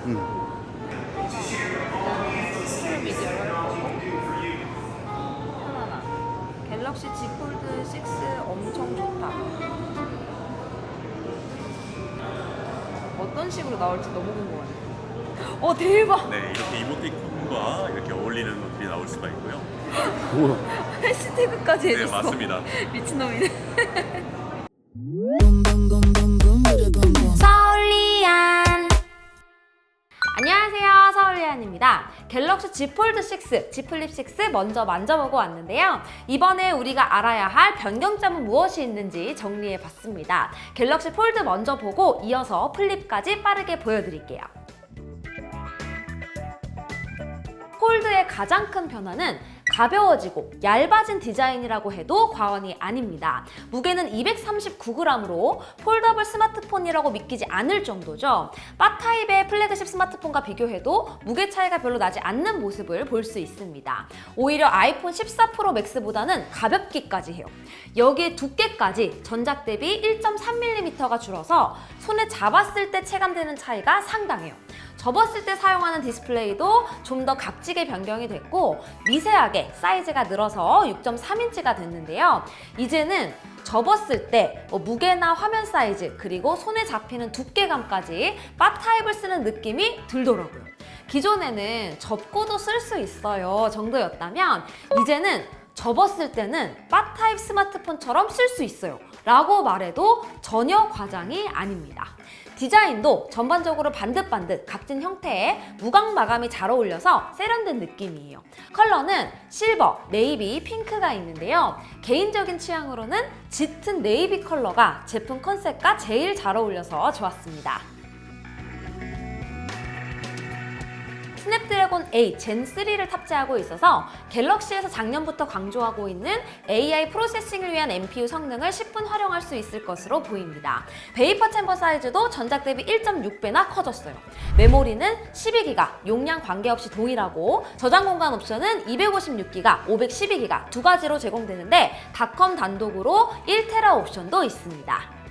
소셜 미디어를 편안한 갤럭시 Z 폴드 6 엄청 좋다. 어떤 식으로 나올지 너무 궁금하네. 대박! 네, 이렇게 이모티콘과 이렇게 어울리는 것들이 나올 수가 있고요. 해시태그까지 네, 해줬어. 맞습니다. 미친놈이네. 서울리안. 안녕하세요, 서울리안입니다. 갤럭시 Z 폴드 6, Z 플립 6 먼저 만져보고 왔는데요. 이번에 우리가 알아야 할 변경점은 무엇이 있는지 정리해봤습니다. 갤럭시 폴드 먼저 보고 이어서 플립까지 빠르게 보여드릴게요. 폴드의 가장 큰 변화는 가벼워지고 얇아진 디자인이라고 해도 과언이 아닙니다. 무게는 239g으로 폴더블 스마트폰이라고 믿기지 않을 정도죠. 바 타입의 플래그십 스마트폰과 비교해도 무게 차이가 별로 나지 않는 모습을 볼 수 있습니다. 오히려 아이폰 14 프로 맥스보다는 가볍기까지 해요. 여기에 두께까지 전작 대비 1.3mm가 줄어서 손에 잡았을 때 체감되는 차이가 상당해요. 접었을 때 사용하는 디스플레이도 좀 더 각지게 변경이 됐고 미세하게 사이즈가 늘어서 6.3인치가 됐는데요. 이제는 접었을 때 무게나 화면 사이즈 그리고 손에 잡히는 두께감까지 바 타입을 쓰는 느낌이 들더라고요. 기존에는 접고도 쓸 수 있어요 정도였다면 이제는 접었을 때는 바 타입 스마트폰처럼 쓸 수 있어요 라고 말해도 전혀 과장이 아닙니다. 디자인도 전반적으로 반듯반듯 각진 형태의 무광 마감이 잘 어울려서 세련된 느낌이에요. 컬러는 실버, 네이비, 핑크가 있는데요. 개인적인 취향으로는 짙은 네이비 컬러가 제품 컨셉과 제일 잘 어울려서 좋았습니다. 스냅드래곤 8 젠 3를 탑재하고 있어서 갤럭시에서 작년부터 강조하고 있는 AI 프로세싱을 위한 NPU 성능을 10분 활용할 수 있을 것으로 보입니다. 베이퍼 챔버 사이즈도 전작 대비 1.6배나 커졌어요. 메모리는 12기가, 용량 관계없이 동일하고 저장 공간 옵션은 256기가, 512기가 두 가지로 제공되는데 닷컴 단독으로 1테라 옵션도 있습니다.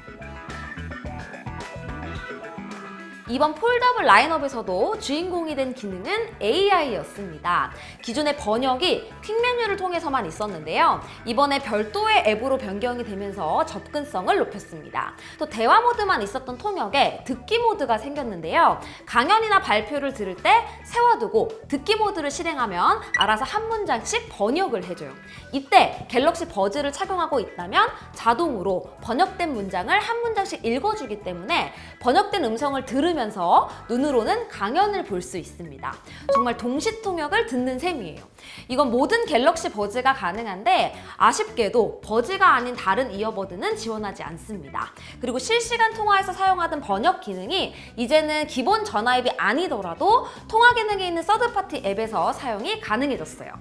이번 폴더블 라인업에서도 주인공이 된 기능은 AI였습니다. 기존의 번역이 퀵 메뉴를 통해서만 있었는데요. 이번에 별도의 앱으로 변경이 되면서 접근성을 높였습니다. 또 대화 모드만 있었던 통역에 듣기 모드가 생겼는데요. 강연이나 발표를 들을 때 세워두고 듣기 모드를 실행하면 알아서 한 문장씩 번역을 해줘요. 이때 갤럭시 버즈를 착용하고 있다면 자동으로 번역된 문장을 한 문장씩 읽어주기 때문에 번역된 음성을 들으면서 눈으로는 강연을 볼 수 있습니다. 정말 동시통역을 듣는 셈이에요. 이건 모든 갤럭시 버즈가 가능한데 아쉽게도 버즈가 아닌 다른 이어버드는 지원하지 않습니다. 그리고 실시간 통화에서 사용하던 번역 기능이 이제는 기본 전화 앱이 아니더라도 통화 기능이 있는 서드파티 앱에서 사용이 가능해졌어요.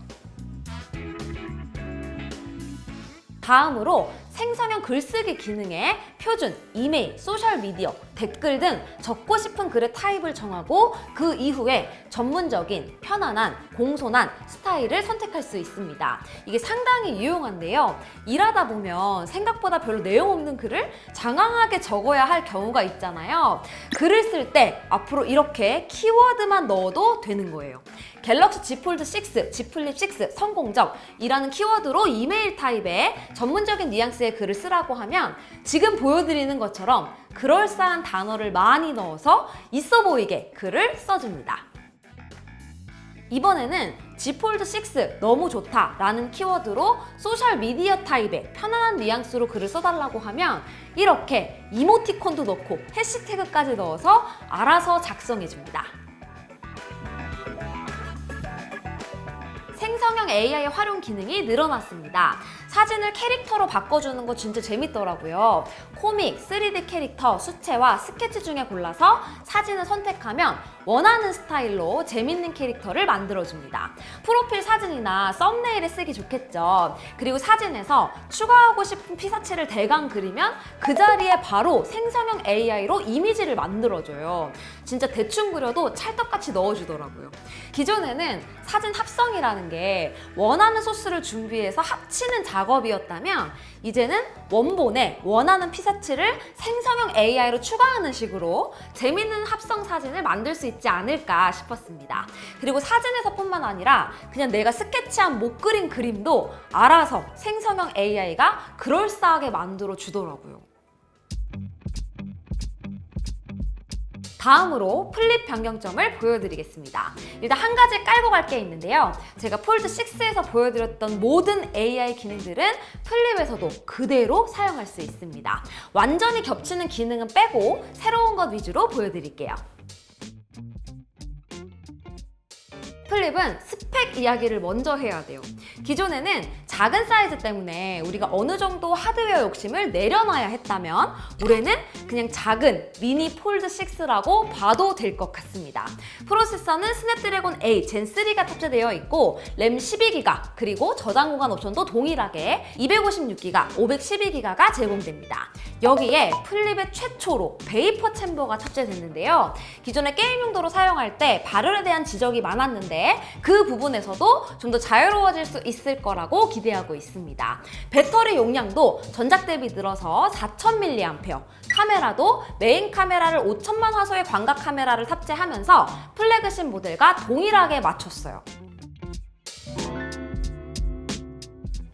다음으로 생성형 글쓰기 기능에 표준, 이메일, 소셜미디어, 댓글 등 적고 싶은 글의 타입을 정하고 그 이후에 전문적인, 편안한, 공손한 스타일을 선택할 수 있습니다. 이게 상당히 유용한데요. 일하다 보면 생각보다 별로 내용 없는 글을 장황하게 적어야 할 경우가 있잖아요. 글을 쓸 때 앞으로 이렇게 키워드만 넣어도 되는 거예요. 갤럭시 Z 폴드 6, Z 플립 6 성공적이라는 키워드로 이메일 타입의 전문적인 뉘앙스의 글을 쓰라고 하면 지금 보여드리는 것처럼 그럴싸한 단어를 많이 넣어서 있어 보이게 글을 써줍니다. 이번에는 Z 폴드 6 너무 좋다 라는 키워드로 소셜미디어 타입의 편안한 뉘앙스로 글을 써달라고 하면 이렇게 이모티콘도 넣고 해시태그까지 넣어서 알아서 작성해줍니다. 생성형 AI 활용 기능이 늘어났습니다. 사진을 캐릭터로 바꿔주는 거 진짜 재밌더라고요. 코믹, 3D 캐릭터, 수채화, 스케치 중에 골라서 사진을 선택하면 원하는 스타일로 재밌는 캐릭터를 만들어줍니다. 프로필 사진이나 썸네일에 쓰기 좋겠죠. 그리고 사진에서 추가하고 싶은 피사체를 대강 그리면 그 자리에 바로 생성형 AI로 이미지를 만들어줘요. 진짜 대충 그려도 찰떡같이 넣어주더라고요. 기존에는 사진 합성이라는 게 원하는 소스를 준비해서 합치는 작업이 작업이었다면 이제는 원본에 원하는 피사체를 생성형 AI로 추가하는 식으로 재밌는 합성 사진을 만들 수 있지 않을까 싶었습니다. 그리고 사진에서뿐만 아니라 그냥 내가 스케치한 못 그린 그림도 알아서 생성형 AI가 그럴싸하게 만들어 주더라고요. 다음으로 플립 변경점을 보여드리겠습니다. 일단 한 가지 깔고 갈 게 있는데요. 제가 폴드 6에서 보여드렸던 모든 AI 기능들은 플립에서도 그대로 사용할 수 있습니다. 완전히 겹치는 기능은 빼고 새로운 것 위주로 보여드릴게요. 플립은 스펙 이야기를 먼저 해야 돼요. 기존에는 작은 사이즈 때문에 우리가 어느 정도 하드웨어 욕심을 내려놔야 했다면 올해는 그냥 작은 미니 폴드 6라고 봐도 될 것 같습니다. 프로세서는 스냅드래곤 8 젠 3가 탑재되어 있고 램 12기가 그리고 저장 공간 옵션도 동일하게 256기가, 512기가가 제공됩니다. 여기에 플립의 최초로 베이퍼 챔버가 탑재됐는데요. 기존에 게임 용도로 사용할 때 발열에 대한 지적이 많았는데 그 부분에서도 좀 더 자유로워질 수 있을 거라고 기대하고 있습니다. 배터리 용량도 전작 대비 늘어서 4000mAh, 카메라도 메인 카메라를 5000만 화소의 광각 카메라를 탑재하면서 플래그십 모델과 동일하게 맞췄어요.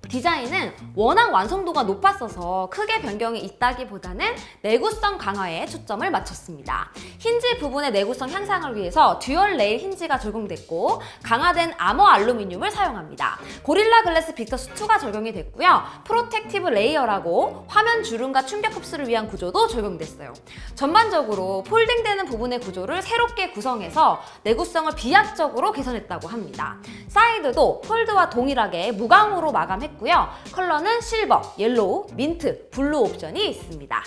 디자인은 워낙 완성도가 높았어서 크게 변경이 있다기보다는 내구성 강화에 초점을 맞췄습니다. 힌지 부분의 내구성 향상을 위해서 듀얼 레일 힌지가 적용됐고 강화된 아머 알루미늄을 사용합니다. 고릴라 글래스 빅터스 2가 적용이 됐고요. 프로텍티브 레이어라고 화면 주름과 충격 흡수를 위한 구조도 적용됐어요. 전반적으로 폴딩되는 부분의 구조를 새롭게 구성해서 내구성을 비약적으로 개선했다고 합니다. 사이드도 폴드와 동일하게 무광으로 마감했고 컬러는 실버, 옐로우, 민트, 블루 옵션이 있습니다.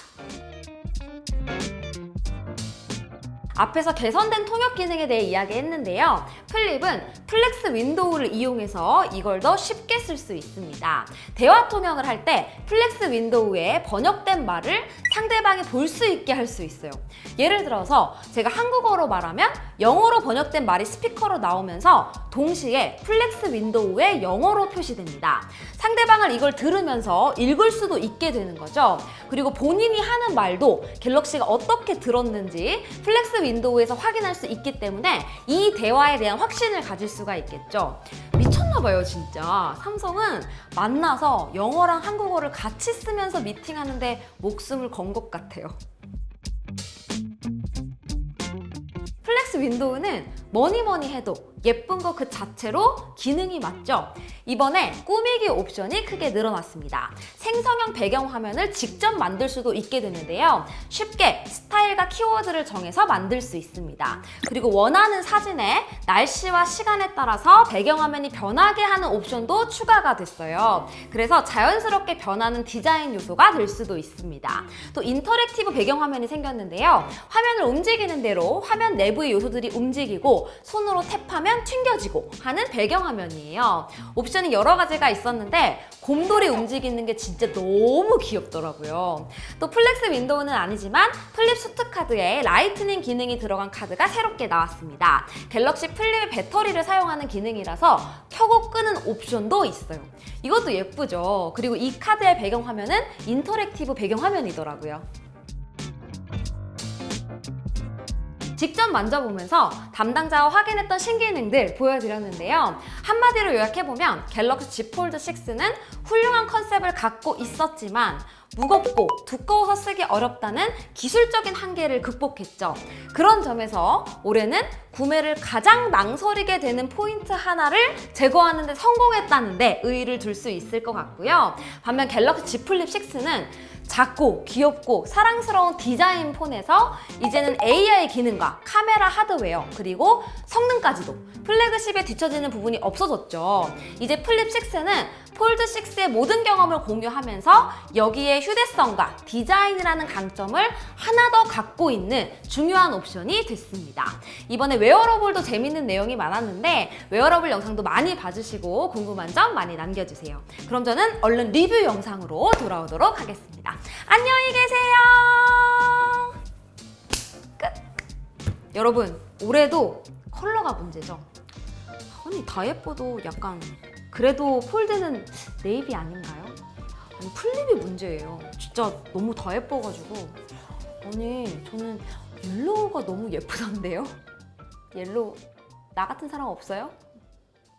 앞에서 개선된 통역 기능에 대해 이야기했는데요. 플립은 플렉스 윈도우를 이용해서 이걸 더 쉽게 쓸 수 있습니다. 대화 통역을 할 때 플렉스 윈도우에 번역된 말을 상대방이 볼 수 있게 할 수 있어요. 예를 들어서 제가 한국어로 말하면 영어로 번역된 말이 스피커로 나오면서 동시에 플렉스 윈도우에 영어로 표시됩니다. 상대방은 이걸 들으면서 읽을 수도 있게 되는 거죠. 그리고 본인이 하는 말도 갤럭시가 어떻게 들었는지 플렉스 윈도우에서 확인할 수 있기 때문에 이 대화에 대한 확신을 가질 수가 있겠죠. 미쳤나봐요 진짜. 삼성은 만나서 영어랑 한국어를 같이 쓰면서 미팅하는데 목숨을 건 것 같아요. 플렉스 윈도우는 뭐니 해도 예쁜 거 그 자체로 기능이 맞죠? 이번에 꾸미기 옵션이 크게 늘어났습니다. 생성형 배경 화면을 직접 만들 수도 있게 되는데요. 쉽게 스타일과 키워드를 정해서 만들 수 있습니다. 그리고 원하는 사진에 날씨와 시간에 따라서 배경 화면이 변하게 하는 옵션도 추가가 됐어요. 그래서 자연스럽게 변하는 디자인 요소가 될 수도 있습니다. 또 인터랙티브 배경 화면이 생겼는데요. 화면을 움직이는 대로 화면 내부의 요소들이 움직이고 손으로 탭하면 튕겨지고 하는 배경화면이에요. 옵션이 여러 가지가 있었는데 곰돌이 움직이는 게 진짜 너무 귀엽더라고요. 또 플렉스 윈도우는 아니지만 플립 수트 카드에 라이트닝 기능이 들어간 카드가 새롭게 나왔습니다. 갤럭시 플립의 배터리를 사용하는 기능이라서 켜고 끄는 옵션도 있어요. 이것도 예쁘죠? 그리고 이 카드의 배경화면은 인터랙티브 배경화면이더라고요. 직접 만져보면서 담당자와 확인했던 신기능들 보여드렸는데요. 한마디로 요약해보면 갤럭시 Z 폴드 6는 훌륭한 컨셉을 갖고 있었지만 무겁고 두꺼워서 쓰기 어렵다는 기술적인 한계를 극복했죠. 그런 점에서 올해는 구매를 가장 망설이게 되는 포인트 하나를 제거하는 데 성공했다는 데 의의를 둘 수 있을 것 같고요. 반면 갤럭시 Z 플립 6는 작고 귀엽고 사랑스러운 디자인 폰에서 이제는 AI 기능과 카메라 하드웨어 그리고 성능까지도 플래그십에 뒤처지는 부분이 없어졌죠. 이제 플립 6는 폴드 6의 모든 경험을 공유하면서 여기에 휴대성과 디자인이라는 강점을 하나 더 갖고 있는 중요한 옵션이 됐습니다. 이번에 웨어러블도 재밌는 내용이 많았는데 웨어러블 영상도 많이 봐주시고 궁금한 점 많이 남겨주세요. 그럼 저는 얼른 리뷰 영상으로 돌아오도록 하겠습니다. 안녕히 계세요. 끝. 여러분, 올해도 컬러가 문제죠. 아니 다 예뻐도 약간 그래도 폴드는 네이비 아닌가요? 아니, 플립이 문제예요. 진짜 너무 다 예뻐가지고. 아니, 저는 옐로우가 너무 예쁘던데요? 옐로우 나 같은 사람 없어요?